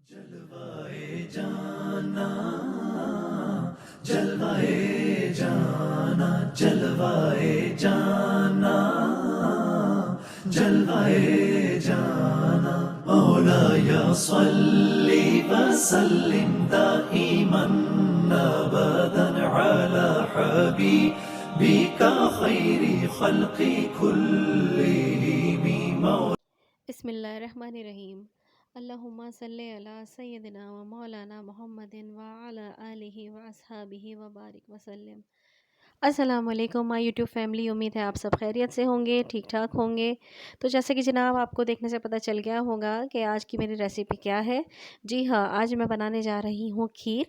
जलवाए जाना, जलवाए जाना, जलवाए जाना, जलवाए जाना। मौलाया सल्ली वसल्लिम दाइमन अबदन अला हबीबिका खैरी खल्क़ि कुल्लिहिम। बिस्मिल्लाहिर्रहमानिर्रहीम। अल्लाहुम्मा सल्ली अला सय्यदिना व मौलाना मुहम्मदिन व अला आलिहि व अस्हाबिहि व बारिक वसल्लम। अस्सलाम वालेकुम माय यूट्यूब फैमिली। उम्मीद है आप सब खैरियत से होंगे, ठीक ठाक होंगे। तो जैसे कि जनाब आपको देखने से पता चल गया होगा कि आज की मेरी रेसिपी क्या है। जी हाँ, आज मैं बनाने जा रही हूँ खीर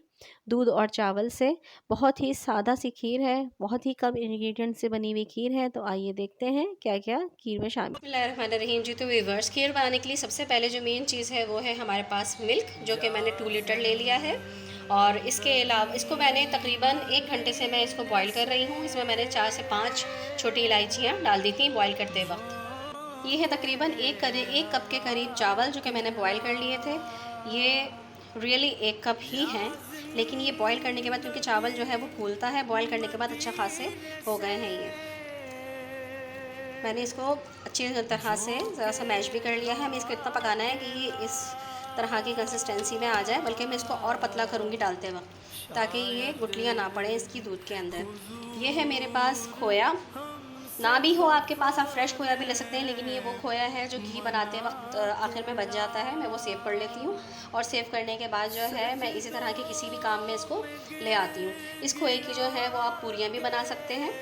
दूध और चावल से। बहुत ही सादा सी खीर है, बहुत ही कम इंग्रेडिएंट से बनी हुई खीर है। तो आइए देखते हैं क्या क्या खीर में शामिल। बिस्मिल्लाहिर्रहमानिर्रहीम। जी तो वीवर्स, खीर बनाने के लिए सबसे पहले जो मेन चीज़ है वो है हमारे पास मिल्क, जो कि मैंने 2 लीटर ले लिया है। और इसके अलावा इसको मैंने तकरीबन 1 घंटे से मैं इसको बॉईल कर रही हूँ। इसमें मैंने 4 से 5 छोटी इलायचियाँ डाल दी थी बॉईल करते वक्त। ये है तकरीबन एक कप के करीब चावल जो कि मैंने बॉईल कर लिए थे। ये रियली 1 कप ही हैं, लेकिन ये बॉईल करने के बाद क्योंकि चावल जो है वो फूलता है, बॉईल करने के बाद अच्छा खासे हो गए हैं ये। मैंने इसको अच्छी तरह से ज़रा सा मैश भी कर लिया है। हमें इसको इतना पकाना है कि ये इस तरह की कंसिस्टेंसी में आ जाए, बल्कि मैं इसको और पतला करूँगी डालते वक्त, ताकि ये गुठलियाँ ना पड़े इसकी दूध के अंदर। ये है मेरे पास खोया। ना भी हो आपके पास, आप फ्रेश खोया भी ले सकते हैं, लेकिन ये वो खोया है जो घी बनाते वक्त आखिर में बच जाता है। मैं वो सेव कर लेती हूँ, और सेव करने के बाद जो है मैं इसी तरह के किसी भी काम में इसको ले आती हूँ। इस खोए की जो है वो आप पूरियाँ भी बना सकते हैं।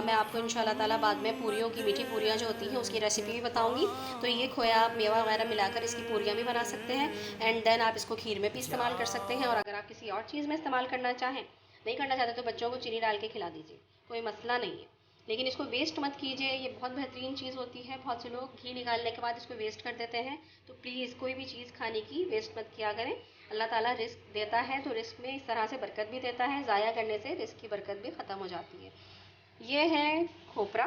मैं आपको इंशाल्लाह ताला बाद में पूरियों की, मीठी पूरियाँ जो होती हैं उसकी रेसिपी भी बताऊँगी। तो ये खोया आप मेवा वगैरह मिलाकर इसकी पूरियाँ भी बना सकते हैं। एंड देन आप इसको खीर में भी इस्तेमाल कर सकते हैं, और अगर आप किसी और चीज़ में इस्तेमाल करना चाहें, नहीं करना चाहते, तो बच्चों को चीनी डाल के खिला दीजिए, कोई मसला नहीं है। लेकिन इसको वेस्ट मत कीजिए, ये बहुत बेहतरीन चीज़ होती है। बहुत से लोग घी निकालने के बाद इसको वेस्ट कर देते हैं। तो प्लीज़ कोई भी चीज़ खाने की वेस्ट मत किया करें। अल्लाह ताला रिस्क देता है तो रिस्क में इस तरह से बरकत भी देता है, ज़ाया करने से रिस्क की बरकत भी ख़त्म हो जाती है। ये है खोपरा।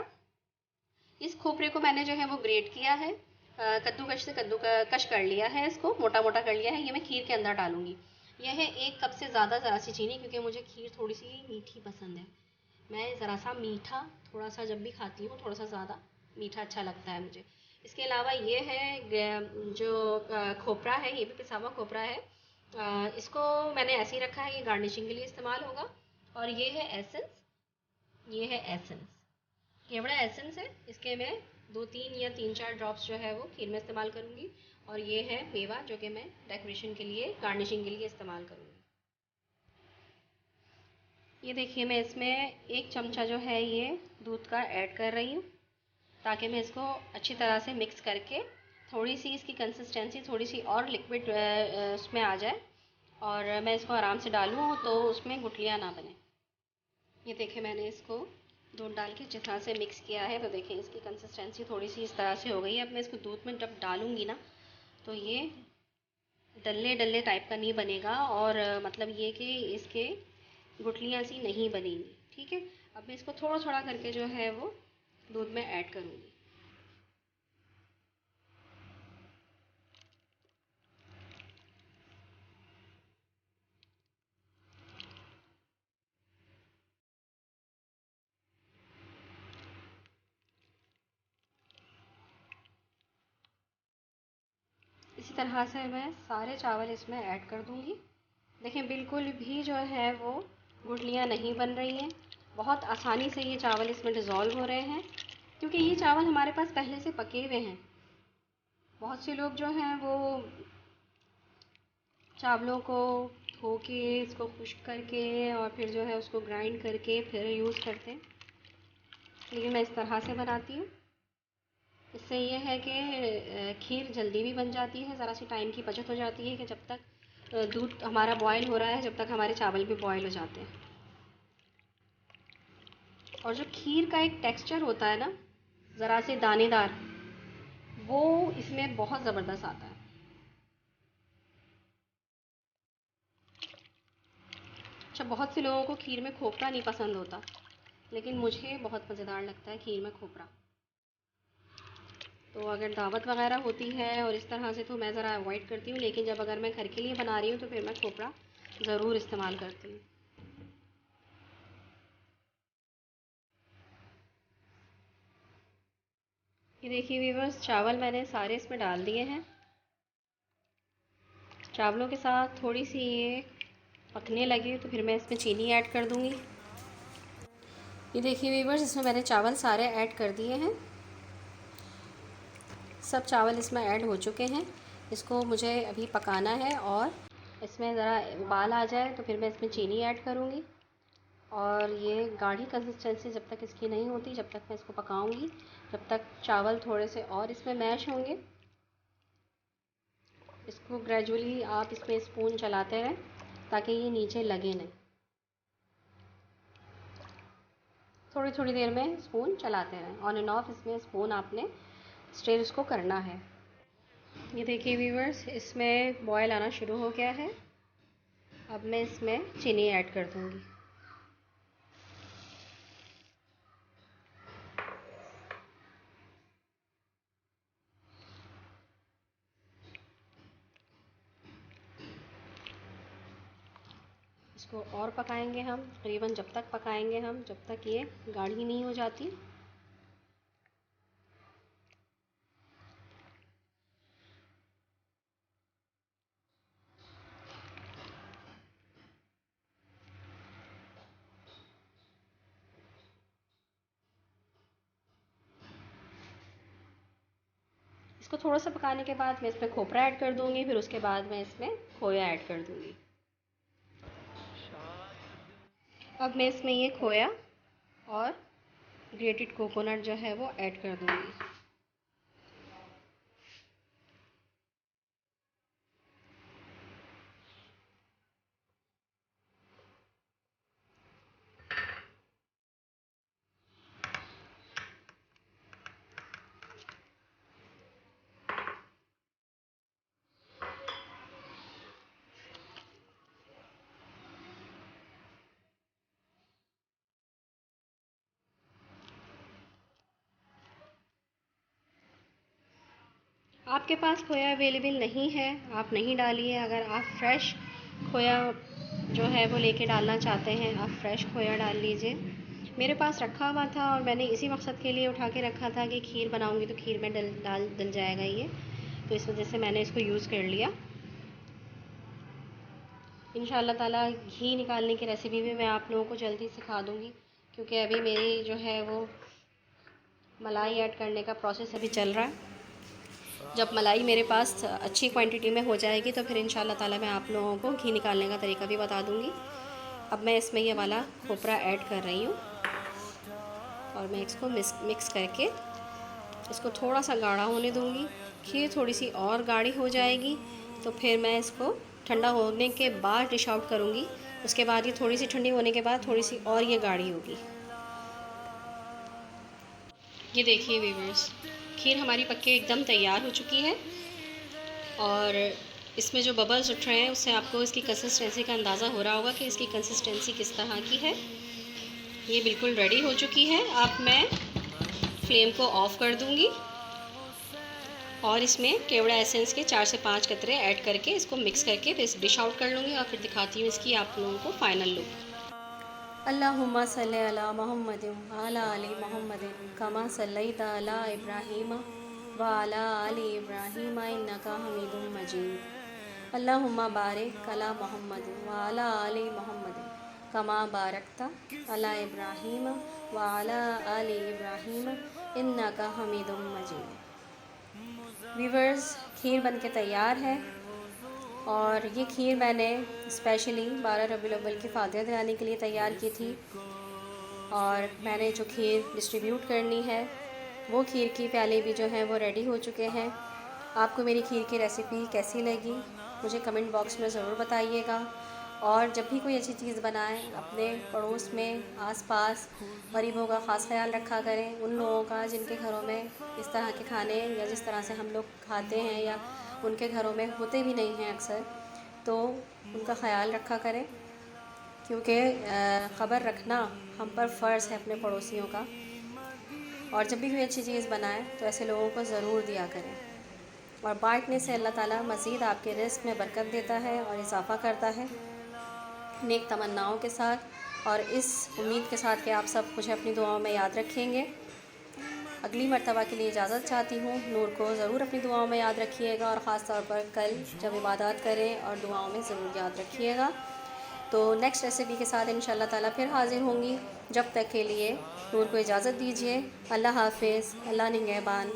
इस खोपरे को मैंने जो है वो ग्रेट किया है, कद्दूकश से कद्दूकश कर लिया है, इसको मोटा मोटा कर लिया है। ये मैं खीर के अंदर डालूंगी। यह है 1 कप से ज़्यादा ज़रा सी चीनी, क्योंकि मुझे खीर थोड़ी सी मीठी पसंद है। मैं ज़रा सा मीठा, थोड़ा सा जब भी खाती हूँ थोड़ा सा ज़्यादा मीठा अच्छा लगता है मुझे। इसके अलावा ये है जो खोपरा है, ये भी पिसा हुआ खोपरा है। इसको मैंने ऐसे ही रखा है, ये गार्निशिंग के लिए इस्तेमाल होगा। और ये है एसेंस, ये है एसेंस, ये बड़ा एसेंस है। इसके मैं 2-3 या 3-4 ड्रॉप्स जो है वो खीर में इस्तेमाल करूँगी। और ये है मेवा, जो कि मैं डेकोरेशन के लिए, गार्निशिंग के लिए इस्तेमाल करूँगी। ये देखिए, मैं इसमें 1 चमचा जो है ये दूध का ऐड कर रही हूँ, ताकि मैं इसको अच्छी तरह से मिक्स करके थोड़ी सी इसकी कंसिस्टेंसी थोड़ी सी और लिक्विड उसमें आ जाए, और मैं इसको आराम से डालूँ तो उसमें गुठलियाँ ना बने। ये देखिए, मैंने इसको दूध डाल के अच्छी तरह से मिक्स किया है। तो देखिए इसकी कंसिस्टेंसी थोड़ी सी इस तरह से हो गई है। अब मैं इसको दूध में जब डालूँगी ना, तो ये डल्ले डल्ले टाइप का नहीं बनेगा, और मतलब ये कि इसके गुठलियाँ सी नहीं बनेंगी। ठीक है, अब मैं इसको थोड़ा थोड़ा करके जो है वो दूध में ऐड करूँगी। इसी तरह से मैं सारे चावल इसमें ऐड कर दूँगी। देखें, बिल्कुल भी जो है वो गुठलियाँ नहीं बन रही हैं। बहुत आसानी से ये चावल इसमें डिज़ोल्व हो रहे हैं, क्योंकि ये चावल हमारे पास पहले से पके हुए हैं। बहुत से लोग जो हैं वो चावलों को धो के, इसको खुश्क करके, और फिर जो है उसको ग्राइंड करके फिर यूज़ करते हैं, लेकिन मैं इस तरह से बनाती हूँ। इससे ये है कि खीर जल्दी भी बन जाती है, ज़रा सी टाइम की बचत हो जाती है, कि जब तक दूध हमारा बॉयल हो रहा है, जब तक हमारे चावल भी बॉयल हो जाते हैं। और जो खीर का एक टेक्सचर होता है ना, ज़रा से दानेदार, वो इसमें बहुत ज़बरदस्त आता है। अच्छा, बहुत से लोगों को खीर में खोपरा नहीं पसंद होता, लेकिन मुझे बहुत मज़ेदार लगता है खीर में खोपरा। तो अगर दावत वगैरह होती है और इस तरह से तो मैं ज़रा अवॉइड करती हूँ, लेकिन जब अगर मैं घर के लिए बना रही हूँ तो फिर मैं खोपरा ज़रूर इस्तेमाल करती हूँ। ये देखिए व्यूअर्स, चावल मैंने सारे इसमें डाल दिए हैं। चावलों के साथ थोड़ी सी ये पकने लगे तो फिर मैं इसमें चीनी ऐड कर दूँगी। ये देखिए व्यूअर्स, इसमें मैंने चावल सारे ऐड कर दिए हैं। सब चावल इसमें ऐड हो चुके हैं। इसको मुझे अभी पकाना है और इसमें ज़रा उबाल आ जाए तो फिर मैं इसमें चीनी ऐड करूँगी। और ये गाढ़ी कंसिस्टेंसी जब तक इसकी नहीं होती, जब तक मैं इसको पकाऊंगी, जब तक चावल थोड़े से और इसमें मैश होंगे। इसको ग्रेजुअली आप इसमें स्पून चलाते रहें ताकि ये नीचे लगे नहीं। थोड़ी थोड़ी देर में स्पून चलाते रहें, ऑन एंड ऑफ इसमें स्पून आपने स्टिर इसको करना है। ये देखिए व्यूअर्स, इसमें बॉयल आना शुरू हो गया है। अब मैं इसमें चीनी ऐड कर दूँगी। इसको और पकाएंगे हम, तकरीबन जब तक पकाएंगे हम जब तक ये गाढ़ी नहीं हो जाती। इसको थोड़ा सा पकाने के बाद मैं इसमें खोपरा ऐड कर दूँगी, फिर उसके बाद मैं इसमें खोया ऐड कर दूँगी। अब मैं इसमें ये खोया और ग्रेटेड कोकोनट जो है वो ऐड कर दूँगी। आपके पास खोया अवेलेबल नहीं है, आप नहीं डालिए। अगर आप फ्रेश खोया जो है वो लेके डालना चाहते हैं, आप फ्रेश खोया डाल लीजिए। मेरे पास रखा हुआ था और मैंने इसी मकसद के लिए उठा के रखा था कि खीर बनाऊंगी तो खीर में डल जाएगा ये, तो इस वजह से मैंने इसको यूज़ कर लिया। इंशाल्लाह ताला घी निकालने की रेसिपी भी मैं आप लोगों को जल्दी सिखा दूँगी, क्योंकि अभी मेरी जो है वो मलाई ऐड करने का प्रोसेस अभी चल रहा है। जब मलाई मेरे पास अच्छी क्वांटिटी में हो जाएगी तो फिर इंशाल्लाह ताला मैं आप लोगों को घी निकालने का तरीका भी बता दूँगी। अब मैं इसमें ये वाला खोपरा ऐड कर रही हूँ और मैं इसको मिक्स करके इसको थोड़ा सा गाढ़ा होने दूँगी। खीर थोड़ी सी और गाढ़ी हो जाएगी तो फिर मैं इसको ठंडा होने के बाद डिश आउट करूँगी। उसके बाद ये थोड़ी सी ठंडी होने के बाद थोड़ी सी और ये गाढ़ी होगी। ये देखिए व्यूअर्स, खीर हमारी पक के एकदम तैयार हो चुकी है और इसमें जो बबल्स उठ रहे हैं उससे आपको इसकी कंसिस्टेंसी का अंदाज़ा हो रहा होगा कि इसकी कंसिस्टेंसी किस तरह की है। ये बिल्कुल रेडी हो चुकी है। अब मैं फ्लेम को ऑफ़ कर दूँगी और इसमें केवड़ा एसेंस के 4 से 5 कतरे ऐड करके इसको मिक्स करके फिर डिश आउट कर लूँगी और फिर दिखाती हूँ इसकी आप लोगों को फ़ाइनल लुक। अल्लाहुम्मा सल्ली अला मुहम्मदिन व अला आलि मुहम्मदिन कमा सल्लैता अला इब्राहीम व अला आलि इब्राहीम इन्नका हमीदुम मजीद। अल्लाहुम्मा बारिक अला मुहम्मदिन व अला आलि मुहम्मदिन कमा बारकता अला इब्राहीम व अला आलि इब्राहीम इन्नका हमीदुम मजीद। व्यूअर्स, खीर बनके तैयार है और ये खीर मैंने स्पेशली 12 रबीउल अव्वल की फ़ातिहा दिलाने के लिए तैयार की थी और मैंने जो खीर डिस्ट्रीब्यूट करनी है वो खीर की प्याले भी जो हैं वो रेडी हो चुके हैं। आपको मेरी खीर की रेसिपी कैसी लगी मुझे कमेंट बॉक्स में ज़रूर बताइएगा और जब भी कोई अच्छी चीज़ बनाएं अपने पड़ोस में आस-पास गरीबों का ख़ास ख्याल रखा करें, उन लोगों का जिनके घरों में इस तरह के खाने या जिस तरह से हम लोग खाते हैं या उनके घरों में होते भी नहीं हैं अक्सर, तो उनका ख़याल रखा करें, क्योंकि ख़बर रखना हम पर फ़र्ज़ है अपने पड़ोसियों का। और जब भी कोई अच्छी चीज़ बनाएं तो ऐसे लोगों को ज़रूर दिया करें। और बांटने से अल्लाह ताला मज़ीद आपके रिज़्क़ में बरकत देता है और इजाफ़ा करता है। नेक तमन्नाओं के साथ और इस उम्मीद के साथ कि आप सब मुझे अपनी दुआओं में याद रखेंगे, अगली मर्तबा के लिए इजाज़त चाहती हूँ। नूर को ज़रूर अपनी दुआओं में याद रखिएगा और ख़ास तौर पर कल जब इबादत करें और दुआओं में ज़रूर याद रखिएगा। तो नेक्स्ट रेसिपी के साथ इंशाअल्लाह ताला फिर हाज़िर होंगी। जब तक के लिए नूर को इजाज़त दीजिए। अल्लाह हाफ़िज़, अल्लाह निगहबान।